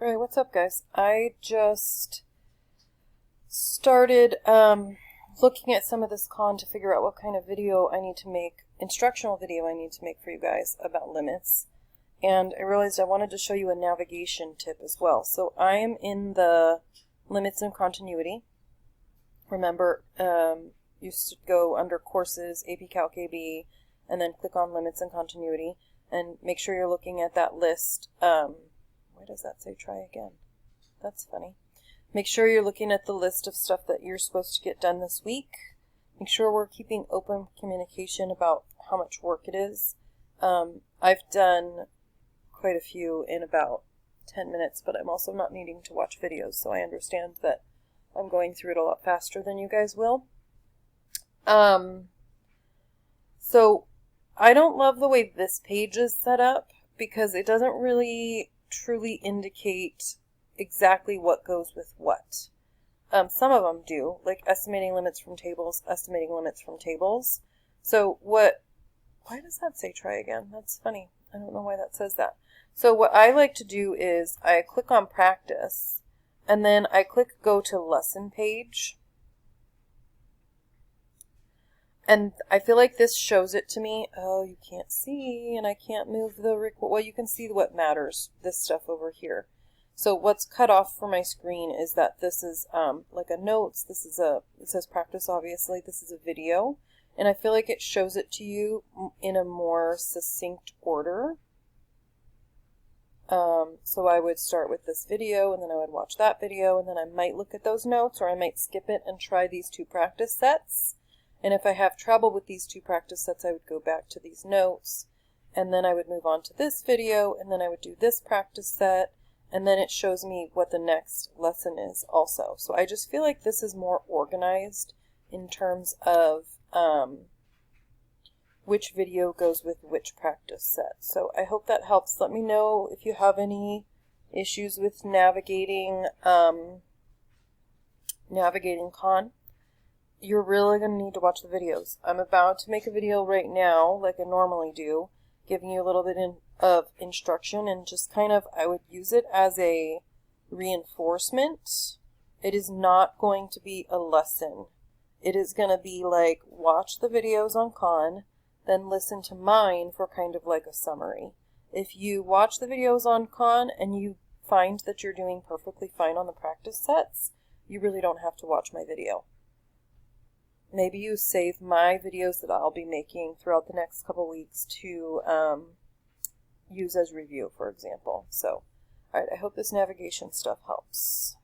Alright, what's up guys? I just started looking at some of this con to figure out what kind of video I need to make, instructional video I need to make for you guys about limits. And I realized I wanted to show you a navigation tip as well. So I am in the limits and continuity. Remember, you should go under courses, AP Calc AB, and then click on limits and continuity, and make sure you're looking at that list. Why does that say try again? That's funny. Make sure you're looking at the list of stuff that you're supposed to get done this week. Make sure we're keeping open communication about how much work it is. I've done quite a few in about 10 minutes, but I'm also not needing to watch videos, so I understand that I'm going through it a lot faster than you guys will. So I don't love the way this page is set up because it doesn't really truly indicate exactly what goes with what. Some of them do, like estimating limits from tables, estimating limits from tables. So why does that say try again? That's funny. I don't know why that says that. So what I like to do is I click on practice and then I click go to lesson page. And I feel like this shows it to me. Oh, you can't see, and I can't move the record. Well, you can see what matters, this stuff over here. So what's cut off for my screen is that this is like a notes. This is it says practice, obviously. This is a video. And I feel like it shows it to you in a more succinct order. So I would start with this video, and then I would watch that video, and then I might look at those notes, or I might skip it and try these two practice sets. And if I have trouble with these two practice sets, I would go back to these notes, and then I would move on to this video, and then I would do this practice set, and then it shows me what the next lesson is also. So I just feel like this is more organized in terms of which video goes with which practice set. So I hope that helps. Let me know if you have any issues with navigating Khan. You're really going to need to watch the videos. I'm about to make a video right now, like I normally do, giving you a little bit of instruction, and just kind of, I would use it as a reinforcement. It is not going to be a lesson. It is going to be like, watch the videos on Khan, then listen to mine for kind of like a summary. If you watch the videos on Khan and you find that you're doing perfectly fine on the practice sets, you really don't have to watch my video. Maybe you save my videos that I'll be making throughout the next couple weeks to use as review, for example. So, alright, I hope this navigation stuff helps.